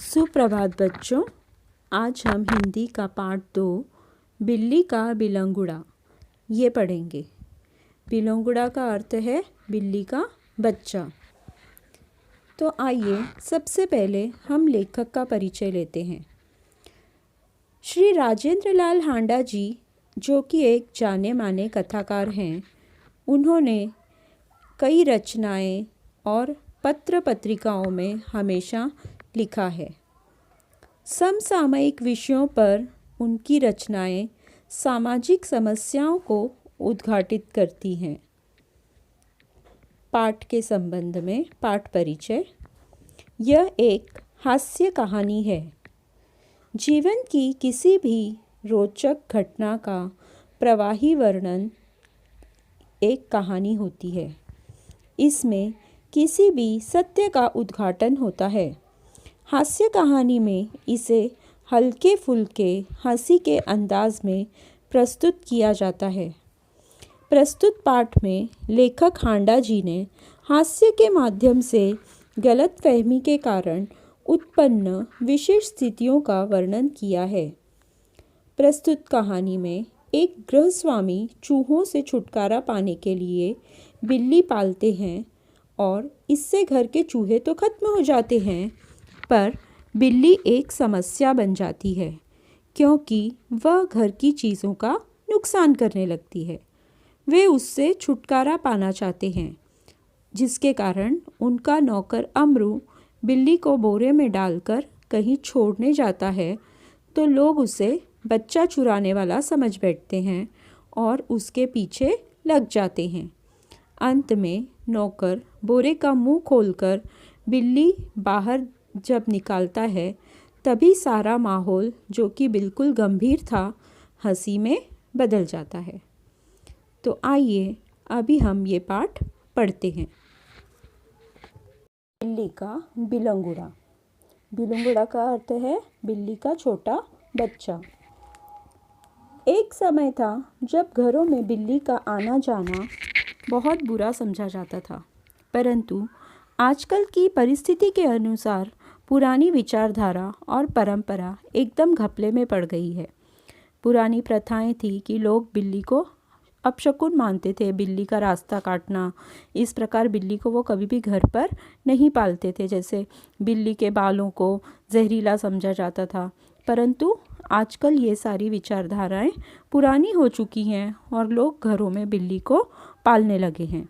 सुप्रभात बच्चों। आज हम हिंदी का पाठ 2 बिल्ली का बिलंगुड़ा ये पढ़ेंगे। बिलंगुड़ा का अर्थ है बिल्ली का बच्चा। तो आइए सबसे पहले हम लेखक का परिचय लेते हैं। श्री राजेंद्र लाल हांडा जी, जो कि एक जाने माने कथाकार हैं, उन्होंने कई रचनाएं और पत्र पत्रिकाओं में हमेशा लिखा है। समसामयिक विषयों पर उनकी रचनाएं सामाजिक समस्याओं को उद्घाटित करती हैं। पाठ के संबंध में पाठ परिचय। यह एक हास्य कहानी है। जीवन की किसी भी रोचक घटना का प्रवाही वर्णन एक कहानी होती है। इसमें किसी भी सत्य का उद्घाटन होता है। हास्य कहानी में इसे हल्के फुल्के हंसी के अंदाज में प्रस्तुत किया जाता है। प्रस्तुत पाठ में लेखक हांडा जी ने हास्य के माध्यम से गलतफहमी के कारण उत्पन्न विशेष स्थितियों का वर्णन किया है। प्रस्तुत कहानी में एक गृहस्वामी चूहों से छुटकारा पाने के लिए बिल्ली पालते हैं और इससे घर के चूहे तो खत्म हो जाते हैं, पर बिल्ली एक समस्या बन जाती है क्योंकि वह घर की चीज़ों का नुकसान करने लगती है। वे उससे छुटकारा पाना चाहते हैं, जिसके कारण उनका नौकर अमरू बिल्ली को बोरे में डालकर कहीं छोड़ने जाता है तो लोग उसे बच्चा चुराने वाला समझ बैठते हैं और उसके पीछे लग जाते हैं। अंत में नौकर बोरे का मुंह खोलकर बिल्ली बाहर जब निकालता है, तभी सारा माहौल, जो कि बिल्कुल गंभीर था, हंसी में बदल जाता है। तो आइए अभी हम ये पाठ पढ़ते हैं। बिल्ली का बिलंगुड़ा। बिलंगुड़ा का अर्थ है बिल्ली का छोटा बच्चा। एक समय था जब घरों में बिल्ली का आना जाना बहुत बुरा समझा जाता था, परंतु आजकल की परिस्थिति के अनुसार पुरानी विचारधारा और परंपरा एकदम घपले में पड़ गई है। पुरानी प्रथाएं थी कि लोग बिल्ली को अपशकुन मानते थे, बिल्ली का रास्ता काटना। इस प्रकार बिल्ली को वो कभी भी घर पर नहीं पालते थे। जैसे बिल्ली के बालों को जहरीला समझा जाता था। परंतु आजकल ये सारी विचारधाराएं पुरानी हो चुकी हैं और लोग घरों में बिल्ली को पालने लगे हैं।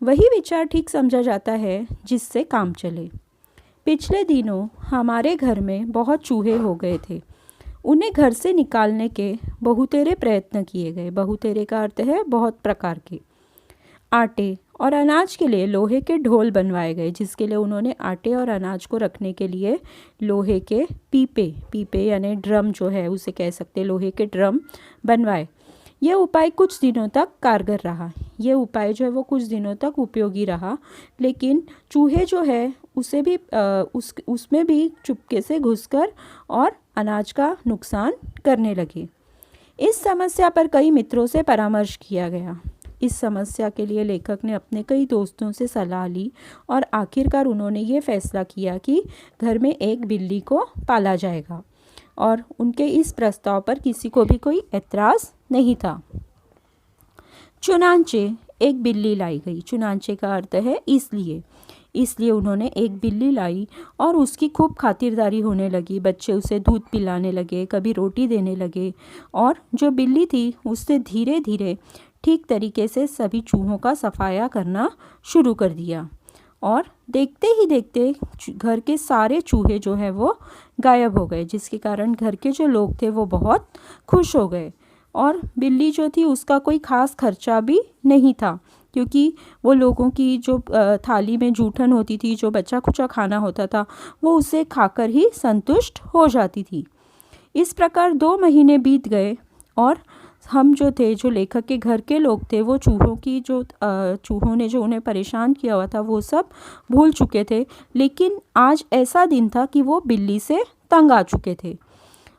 वही विचार ठीक समझा जाता है जिससे काम चले। पिछले दिनों हमारे घर में बहुत चूहे हो गए थे। उन्हें घर से निकालने के बहुतेरे प्रयत्न किए गए। बहुतेरे का अर्थ है बहुत प्रकार के। आटे और अनाज के लिए लोहे के ढोल बनवाए गए, जिसके लिए उन्होंने आटे और अनाज को रखने के लिए लोहे के पीपे यानी ड्रम जो है उसे कह सकते, लोहे के ड्रम बनवाए। यह उपाय कुछ दिनों तक कारगर रहा। यह उपाय जो है वो कुछ दिनों तक उपयोगी रहा, लेकिन चूहे जो है उसे भी उसमें भी चुपके से घुसकर और अनाज का नुकसान करने लगे। इस समस्या पर कई मित्रों से परामर्श किया गया। इस समस्या के लिए लेखक ने अपने कई दोस्तों से सलाह ली और आखिरकार उन्होंने ये फैसला किया कि घर में एक बिल्ली को पाला जाएगा, और उनके इस प्रस्ताव पर किसी को भी कोई ऐतराज़ नहीं था। चुनांचे एक बिल्ली लाई गई। चुनांचे का अर्थ है इसलिए उन्होंने एक बिल्ली लाई और उसकी खूब खातिरदारी होने लगी। बच्चे उसे दूध पिलाने लगे, कभी रोटी देने लगे, और जो बिल्ली थी उससे धीरे धीरे ठीक तरीके से सभी चूहों का सफाया करना शुरू कर दिया। और देखते ही देखते घर के सारे चूहे जो है वो गायब हो गए, जिसके कारण घर के जो लोग थे वो बहुत खुश हो गए। और बिल्ली जो थी उसका कोई ख़ास खर्चा भी नहीं था, क्योंकि वो लोगों की जो थाली में जूठन होती थी, जो बचा खुचा खाना होता था, वो उसे खाकर ही संतुष्ट हो जाती थी। इस प्रकार 2 महीने बीत गए और हम जो थे, जो लेखक के घर के लोग थे, वो चूहों ने जो उन्हें परेशान किया हुआ था वो सब भूल चुके थे। लेकिन आज ऐसा दिन था कि वो बिल्ली से तंग आ चुके थे।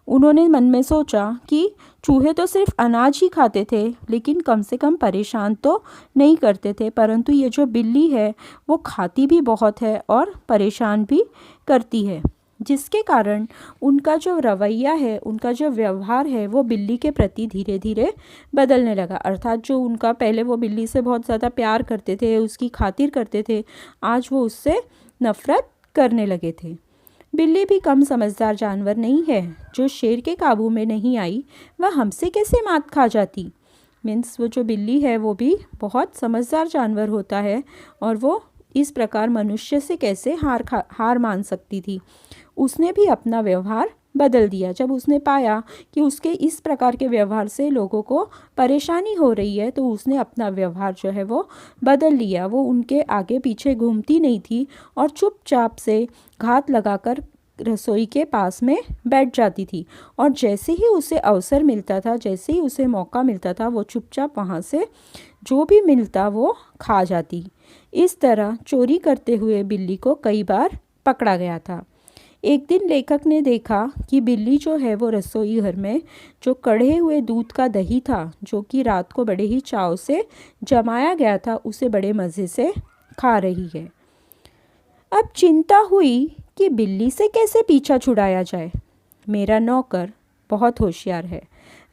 उन्होंने मन में सोचा कि चूहे तो सिर्फ अनाज ही खाते थे, लेकिन कम से कम परेशान तो नहीं करते थे, परंतु ये जो बिल्ली है वो खाती भी बहुत है और परेशान भी करती है। जिसके कारण उनका जो रवैया है, उनका जो व्यवहार है वो बिल्ली के प्रति धीरे धीरे बदलने लगा। अर्थात जो उनका पहले वो बिल्ली से बहुत ज़्यादा प्यार करते थे, उसकी खातिर करते थे, आज वो उससे नफ़रत करने लगे थे। बिल्ली भी कम समझदार जानवर नहीं है। जो शेर के काबू में नहीं आई वह हमसे कैसे मात खा जाती। मीन्स वो जो बिल्ली है वो भी बहुत समझदार जानवर होता है और वो इस प्रकार मनुष्य से कैसे हार मान सकती थी। उसने भी अपना व्यवहार बदल दिया। जब उसने पाया कि उसके इस प्रकार के व्यवहार से लोगों को परेशानी हो रही है तो उसने अपना व्यवहार जो है वो बदल लिया। वो उनके आगे पीछे घूमती नहीं थी और चुपचाप से घात लगाकर रसोई के पास में बैठ जाती थी और जैसे ही उसे अवसर मिलता था, जैसे ही उसे मौका मिलता था, वो चुपचाप वहाँ से जो भी मिलता वो खा जाती। इस तरह चोरी करते हुए बिल्ली को कई बार पकड़ा गया था। एक दिन लेखक ने देखा कि बिल्ली जो है वो रसोई घर में जो कढ़े हुए दूध का दही था, जो कि रात को बड़े ही चाव से जमाया गया था, उसे बड़े मज़े से खा रही है। अब चिंता हुई कि बिल्ली से कैसे पीछा छुड़ाया जाए। मेरा नौकर बहुत होशियार है।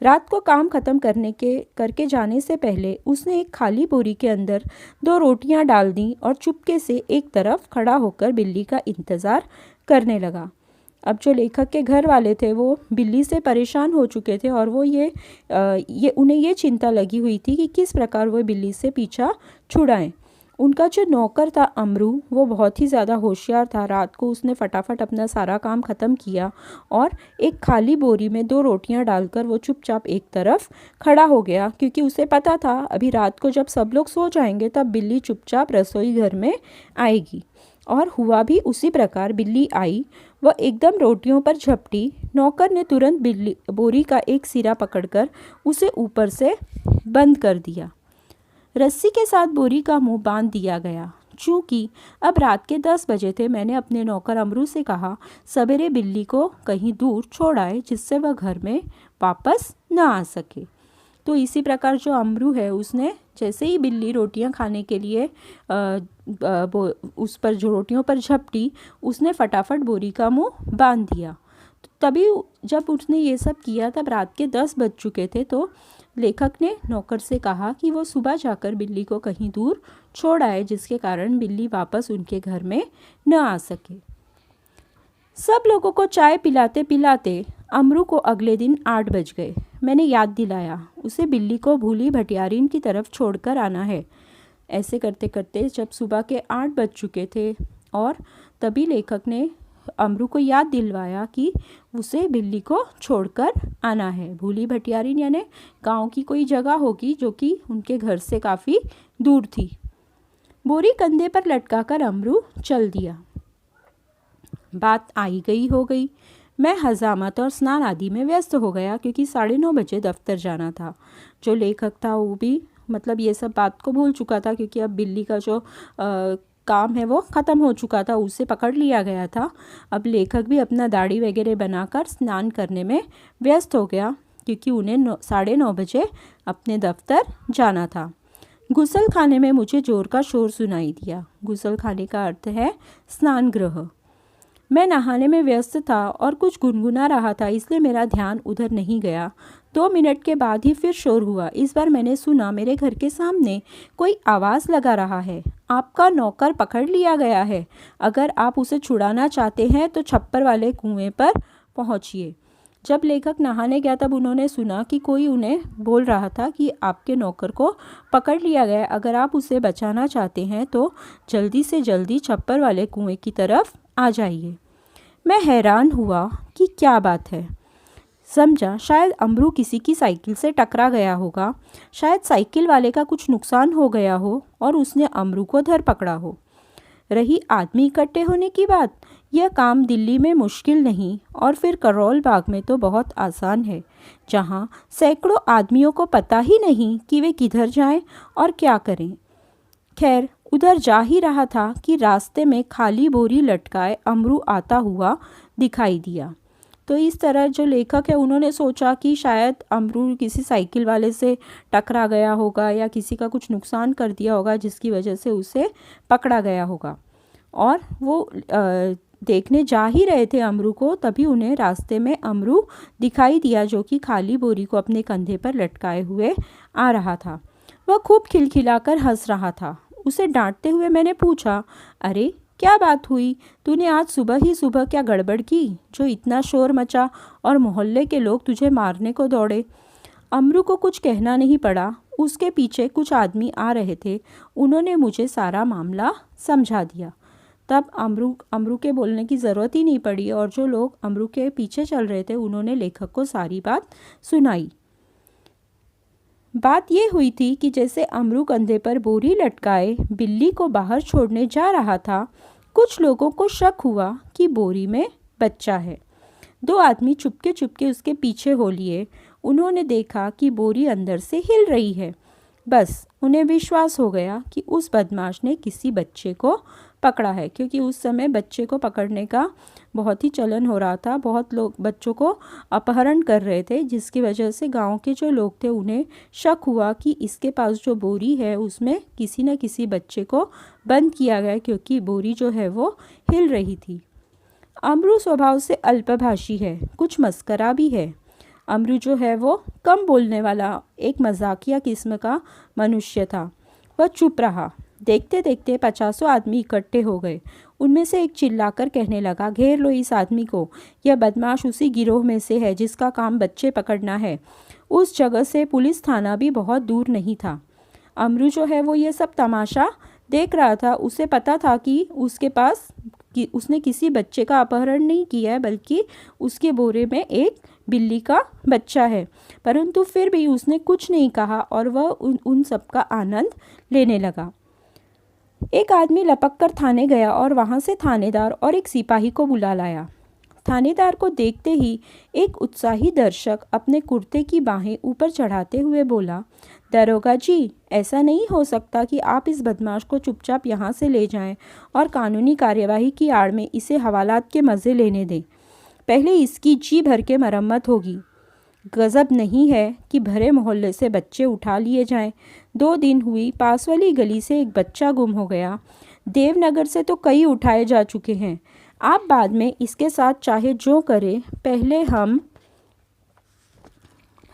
रात को काम ख़त्म करके जाने से पहले उसने एक खाली बोरी के अंदर 2 रोटियां डाल दी और चुपके से एक तरफ खड़ा होकर बिल्ली का इंतज़ार करने लगा। अब जो लेखक के घर वाले थे वो बिल्ली से परेशान हो चुके थे और वो उन्हें ये चिंता लगी हुई थी कि किस प्रकार वो बिल्ली से पीछा छुड़ाएं। उनका जो नौकर था अमरू, वो बहुत ही ज़्यादा होशियार था। रात को उसने फटाफट अपना सारा काम ख़त्म किया और एक खाली बोरी में 2 रोटियां डालकर वो चुपचाप एक तरफ खड़ा हो गया, क्योंकि उसे पता था अभी रात को जब सब लोग सो जाएंगे तब बिल्ली चुपचाप रसोई घर में आएगी। और हुआ भी उसी प्रकार। बिल्ली आई, वह एकदम रोटियों पर झपटी। नौकर ने तुरंत बोरी का एक सिरा पकड़कर उसे ऊपर से बंद कर दिया। रस्सी के साथ बोरी का मुंह बांध दिया गया। चूँकि अब रात के 10 बजे थे, मैंने अपने नौकर अमरू से कहा सवेरे बिल्ली को कहीं दूर छोड़ आए जिससे वह घर में वापस न आ सके। तो इसी प्रकार जो अमरू है उसने जैसे ही बिल्ली रोटियां खाने के लिए उस पर जो रोटियों पर झपटी, उसने फटाफट बोरी का मुंह बांध दिया। तो तभी जब उसने ये सब किया तब रात के 10 बज चुके थे। तो लेखक ने नौकर से कहा कि वो सुबह जाकर बिल्ली को कहीं दूर छोड़ आए जिसके कारण बिल्ली वापस उनके घर में न आ सके। सब लोगों को चाय पिलाते पिलाते अमरू को अगले दिन 8 बज गए। मैंने याद दिलाया उसे बिल्ली को भूली भटियारिन की तरफ छोड़कर आना है। ऐसे करते करते जब सुबह के 8 बज चुके थे और तभी लेखक ने अमरू को याद दिलवाया कि उसे बिल्ली को छोड़कर आना है। भूली भटियारिन यानी गांव की कोई जगह होगी जो कि उनके घर से काफ़ी दूर थी। बोरी कंधे पर लटकाकर अमरू चल दिया। बात आई गई हो गई। मैं हजामत और स्नान आदि में व्यस्त हो गया क्योंकि 9:30 बजे दफ्तर जाना था। जो लेखक था वो भी मतलब ये सब बात को भूल चुका था, क्योंकि अब बिल्ली का जो काम है वो ख़त्म हो चुका था, उसे पकड़ लिया गया था। अब लेखक भी अपना दाढ़ी वगैरह बनाकर स्नान करने में व्यस्त हो गया क्योंकि उन्हें 9:30 बजे अपने दफ्तर जाना था। गुसल खाने में मुझे जोर का शोर सुनाई दिया। गुसल खाने का अर्थ है स्नान गृह। मैं नहाने में व्यस्त था और कुछ गुनगुना रहा था, इसलिए मेरा ध्यान उधर नहीं गया। 2 मिनट के बाद ही फिर शोर हुआ। इस बार मैंने सुना मेरे घर के सामने कोई आवाज़ लगा रहा है, आपका नौकर पकड़ लिया गया है। अगर आप उसे छुड़ाना चाहते हैं तो छप्पर वाले कुएं पर पहुंचिए। जब लेखक नहाने गया तब उन्होंने सुना कि कोई उन्हें बोल रहा था कि आपके नौकर को पकड़ लिया गया है। अगर आप उसे बचाना चाहते हैं तो जल्दी से जल्दी छप्पर वाले कुएं की तरफ आ जाइए। मैं हैरान हुआ कि क्या बात है। समझा शायद अमरू किसी की साइकिल से टकरा गया होगा, शायद साइकिल वाले का कुछ नुकसान हो गया हो और उसने अमरू को धर पकड़ा हो। रही आदमी इकट्ठे होने की बात, यह काम दिल्ली में मुश्किल नहीं और फिर करोल बाग में तो बहुत आसान है, जहाँ सैकड़ों आदमियों को पता ही नहीं कि वे किधर जाएं और क्या करें। खैर उधर जा ही रहा था कि रास्ते में खाली बोरी लटकाए अमरू आता हुआ दिखाई दिया। तो इस तरह जो लेखक है उन्होंने सोचा कि शायद अमरू किसी साइकिल वाले से टकरा गया होगा या किसी का कुछ नुकसान कर दिया होगा जिसकी वजह से उसे पकड़ा गया होगा। और वो देखने जा ही रहे थे अमरू को, तभी उन्हें रास्ते में अमरू दिखाई दिया जो कि खाली बोरी को अपने कंधे पर लटकाए हुए आ रहा था। वह खूब खिलखिलाकर हंस रहा था। उसे डांटते हुए मैंने पूछा, अरे क्या बात हुई? तूने आज सुबह ही सुबह क्या गड़बड़ की जो इतना शोर मचा और मोहल्ले के लोग तुझे मारने को दौड़े? अमरू को कुछ कहना नहीं पड़ा। उसके पीछे कुछ आदमी आ रहे थे। उन्होंने मुझे सारा मामला समझा दिया। तब अमरू के बोलने की ज़रूरत ही नहीं पड़ी और जो लोग अमरू के पीछे चल रहे थे उन्होंने लेखक को सारी बात सुनाई। बात ये हुई थी कि जैसे अमरू कंधे पर बोरी लटकाए बिल्ली को बाहर छोड़ने जा रहा था, कुछ लोगों को शक हुआ कि बोरी में बच्चा है। दो आदमी चुपके चुपके उसके पीछे हो लिए। उन्होंने देखा कि बोरी अंदर से हिल रही है। बस उन्हें विश्वास हो गया कि उस बदमाश ने किसी बच्चे को पकड़ा है, क्योंकि उस समय बच्चे को पकड़ने का बहुत ही चलन हो रहा था। बहुत लोग बच्चों को अपहरण कर रहे थे, जिसकी वजह से गांव के जो लोग थे उन्हें शक हुआ कि इसके पास जो बोरी है उसमें किसी न किसी बच्चे को बंद किया गया, क्योंकि बोरी जो है वो हिल रही थी। अमरू स्वभाव से अल्पभाषी है, कुछ मस्करा भी है। अमरू जो है वो कम बोलने वाला एक मजाकिया किस्म का मनुष्य था। वह चुप रहा। देखते देखते 50 आदमी इकट्ठे हो गए। उनमें से एक चिल्लाकर कहने लगा, घेर लो इस आदमी को, यह बदमाश उसी गिरोह में से है जिसका काम बच्चे पकड़ना है। उस जगह से पुलिस थाना भी बहुत दूर नहीं था। अमरू जो है वो ये सब तमाशा देख रहा था। उसे पता था कि उसने किसी बच्चे का अपहरण नहीं किया है, बल्कि उसके बोरे में एक बिल्ली का बच्चा है, परंतु फिर भी उसने कुछ नहीं कहा और वह उन सब का आनंद लेने लगा। एक आदमी लपक कर थाने गया और वहाँ से थानेदार और एक सिपाही को बुला लाया। थानेदार को देखते ही एक उत्साही दर्शक अपने कुर्ते की बाहें ऊपर चढ़ाते हुए बोला, दरोगा जी, ऐसा नहीं हो सकता कि आप इस बदमाश को चुपचाप यहाँ से ले जाएं और कानूनी कार्यवाही की आड़ में इसे हवालात के मज़े लेने दें। पहले इसकी जी भर के मरम्मत होगी। गज़ब नहीं है कि भरे मोहल्ले से बच्चे उठा लिए जाएं। 2 दिन हुई पास वाली गली से एक बच्चा गुम हो गया। देवनगर से तो कई उठाए जा चुके हैं। आप बाद में इसके साथ चाहे जो करें, पहले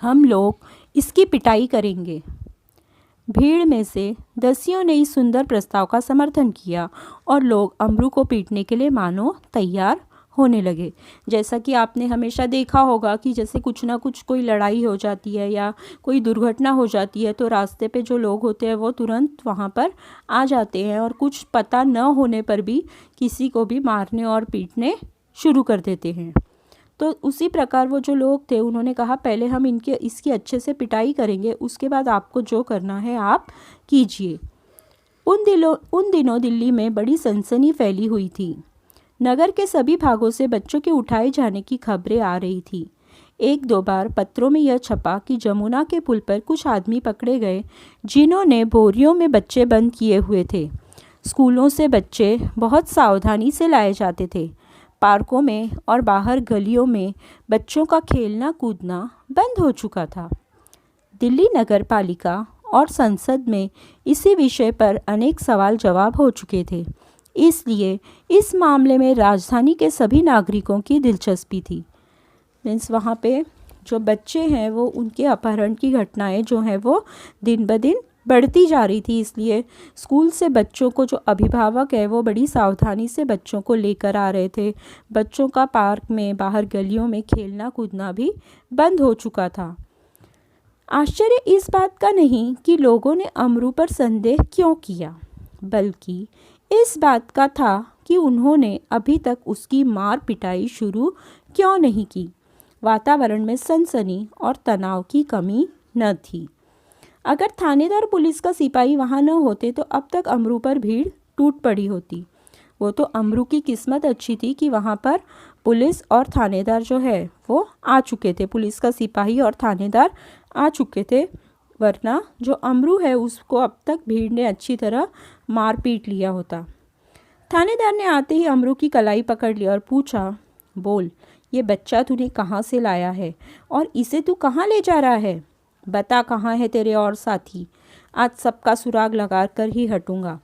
हम लोग इसकी पिटाई करेंगे। भीड़ में से दसियों ने इस सुंदर प्रस्ताव का समर्थन किया और लोग अमरू को पीटने के लिए मानो तैयार होने लगे। जैसा कि आपने हमेशा देखा होगा कि जैसे कुछ ना कुछ कोई लड़ाई हो जाती है या कोई दुर्घटना हो जाती है तो रास्ते पे जो लोग होते हैं वो तुरंत वहाँ पर आ जाते हैं और कुछ पता न होने पर भी किसी को भी मारने और पीटने शुरू कर देते हैं। तो उसी प्रकार वो जो लोग थे उन्होंने कहा, पहले हम इसकी अच्छे से पिटाई करेंगे, उसके बाद आपको जो करना है आप कीजिए। उन दिनों दिल्ली में बड़ी सनसनी फैली हुई थी। नगर के सभी भागों से बच्चों के उठाए जाने की खबरें आ रही थी। 1-2 बार पत्रों में यह छपा कि जमुना के पुल पर कुछ आदमी पकड़े गए जिन्होंने बोरियों में बच्चे बंद किए हुए थे। स्कूलों से बच्चे बहुत सावधानी से लाए जाते थे। पार्कों में और बाहर गलियों में बच्चों का खेलना कूदना बंद हो चुका था। दिल्ली नगर पालिका और संसद में इसी विषय पर अनेक सवाल जवाब हो चुके थे, इसलिए इस मामले में राजधानी के सभी नागरिकों की दिलचस्पी थी। मीन्स वहाँ पे जो बच्चे हैं वो उनके अपहरण की घटनाएं जो हैं वो दिन ब दिन बढ़ती जा रही थी, इसलिए स्कूल से बच्चों को जो अभिभावक है वो बड़ी सावधानी से बच्चों को लेकर आ रहे थे। बच्चों का पार्क में बाहर गलियों में खेलना कूदना भी बंद हो चुका था। आश्चर्य इस बात का नहीं कि लोगों ने अमरू पर संदेह क्यों किया, बल्कि इस बात का था कि उन्होंने अभी तक उसकी मार पिटाई शुरू क्यों नहीं की। वातावरण में सनसनी और तनाव की कमी न थी। अगर थानेदार पुलिस का सिपाही वहाँ न होते तो अब तक अमरू पर भीड़ टूट पड़ी होती। वो तो अमरू की किस्मत अच्छी थी कि वहाँ पर पुलिस और थानेदार जो है वो आ चुके थे, पुलिस का सिपाही और थानेदार आ चुके थे, वरना जो अमरू है उसको अब तक भीड़ ने अच्छी तरह मार पीट लिया होता। थानेदार ने आते ही अमरू की कलाई पकड़ लिया और पूछा, बोल, ये बच्चा तूने कहाँ से लाया है और इसे तू कहाँ ले जा रहा है? बता, कहाँ है तेरे और साथी? आज सबका सुराग लगा कर ही हटूंगा।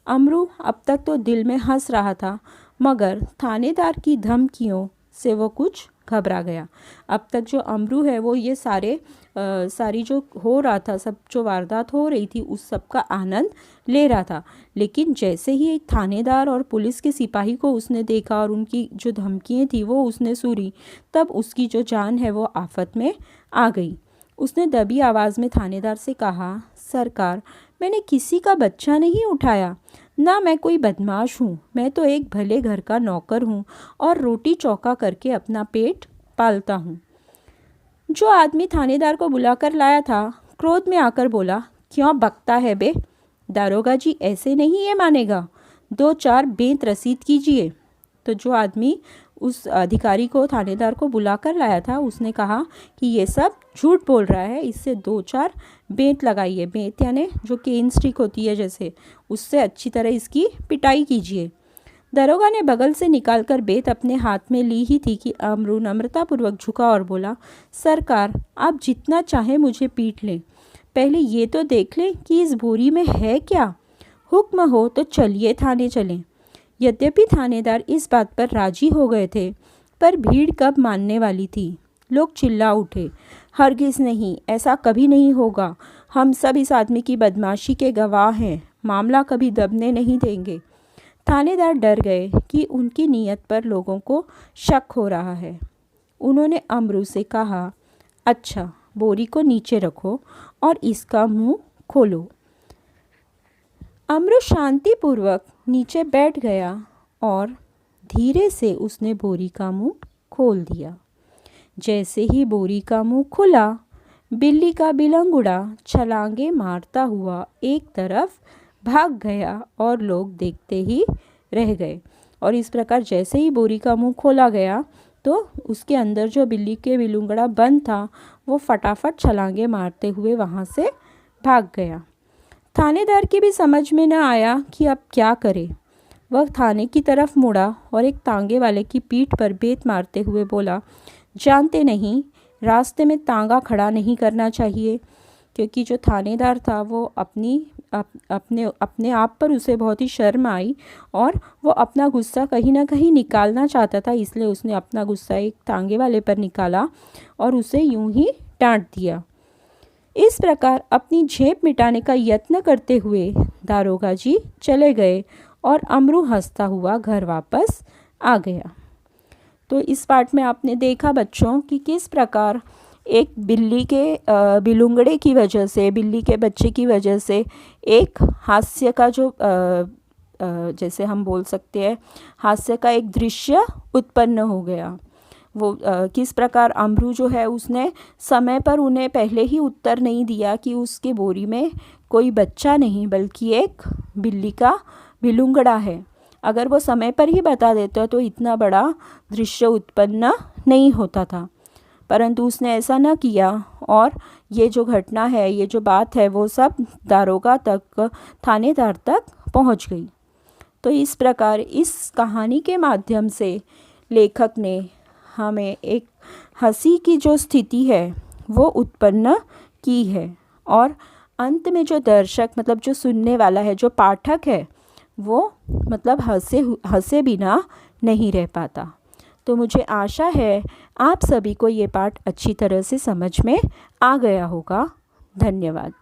अमरू अब तक तो दिल में हंस रहा था, मगर थानेदार की धमकियों से वो कुछ घबरा गया। अब तक जो अमरू है वो ये सारी जो हो रहा था, सब जो वारदात हो रही थी उस सब का आनंद ले रहा था। लेकिन जैसे ही एक थानेदार और पुलिस के सिपाही को उसने देखा और उनकी जो धमकियाँ थी वो उसने सुनी, तब उसकी जो जान है वो आफत में आ गई। उसने दबी आवाज़ में थानेदार से कहा, सरकार, मैंने किसी का बच्चा नहीं उठाया, ना मैं कोई बदमाश हूँ। मैं तो एक भले घर का नौकर हूँ और रोटी चौका करके अपना पेट पालता हूँ। जो आदमी थानेदार को बुलाकर लाया था क्रोध में आकर बोला, क्यों बकता है बे? दारोगा जी, ऐसे नहीं ये मानेगा, 2-4 बेंत रसीद कीजिए। तो जो आदमी उस अधिकारी को, थानेदार को बुलाकर लाया था, उसने कहा कि ये सब झूठ बोल रहा है, इससे 2-4 बेंत लगाइए। बेंत यानी जो केन स्टिक होती है जैसे, उससे अच्छी तरह इसकी पिटाई कीजिए। दरोगा ने बगल से निकालकर बेत अपने हाथ में ली ही थी कि अमरू नम्रतापूर्वक झुका और बोला, सरकार, आप जितना चाहे मुझे पीट लें, पहले ये तो देख लें कि इस बोरी में है क्या। हुक्म हो तो चलिए थाने चलें। यद्यपि थानेदार इस बात पर राजी हो गए थे, पर भीड़ कब मानने वाली थी। लोग चिल्ला उठे, हरगिज़ नहीं, ऐसा कभी नहीं होगा। हम सब इस आदमी की बदमाशी के गवाह हैं, मामला कभी दबने नहीं देंगे। थानेदार डर गए कि उनकी नीयत पर लोगों को शक हो रहा है। उन्होंने अमरू से कहा, अच्छा, बोरी को नीचे रखो और इसका मुंह खोलो। अमरू शांतिपूर्वक नीचे बैठ गया और धीरे से उसने बोरी का मुंह खोल दिया। जैसे ही बोरी का मुंह खुला, बिल्ली का बिलंगुड़ा छलांगे मारता हुआ एक तरफ भाग गया और लोग देखते ही रह गए। और इस प्रकार जैसे ही बोरी का मुंह खोला गया तो उसके अंदर जो बिल्ली के बिलंगुड़ा बंद था वो फटाफट छलांगे मारते हुए वहाँ से भाग गया। थानेदार की भी समझ में न आया कि अब क्या करे। वह थाने की तरफ मुड़ा और एक तांगे वाले की पीठ पर बेत मारते हुए बोला, जानते नहीं, रास्ते में तांगा खड़ा नहीं करना चाहिए। क्योंकि जो थानेदार था वो अपने आप पर उसे बहुत ही शर्म आई और वो अपना गुस्सा कहीं ना कहीं निकालना चाहता था, इसलिए उसने अपना गुस्सा एक तांगे वाले पर निकाला और उसे यूं ही डांट दिया। इस प्रकार अपनी झेप मिटाने का यत्न करते हुए दारोगा जी चले गए और अमरू हंसता हुआ घर वापस आ गया। तो इस पार्ट में आपने देखा बच्चों कि किस प्रकार एक बिल्ली के बिलुंगड़े की वजह से, बिल्ली के बच्चे की वजह से एक हास्य का जो जैसे हम बोल सकते हैं हास्य का एक दृश्य उत्पन्न हो गया। वो किस प्रकार अमरू जो है उसने समय पर उन्हें पहले ही उत्तर नहीं दिया कि उसके बोरी में कोई बच्चा नहीं बल्कि एक बिल्ली का बिलुंगड़ा है। अगर वो समय पर ही बता देता तो इतना बड़ा दृश्य उत्पन्न नहीं होता था, परंतु उसने ऐसा न किया और ये जो घटना है, ये जो बात है, वो सब दारोगा तक, थानेदार तक पहुंच गई। तो इस प्रकार इस कहानी के माध्यम से लेखक ने हमें एक हंसी की जो स्थिति है वो उत्पन्न की है और अंत में जो दर्शक मतलब जो सुनने वाला है, जो पाठक है, वो मतलब हंसे बिना नहीं रह पाता। तो मुझे आशा है आप सभी को ये पाठ अच्छी तरह से समझ में आ गया होगा। धन्यवाद।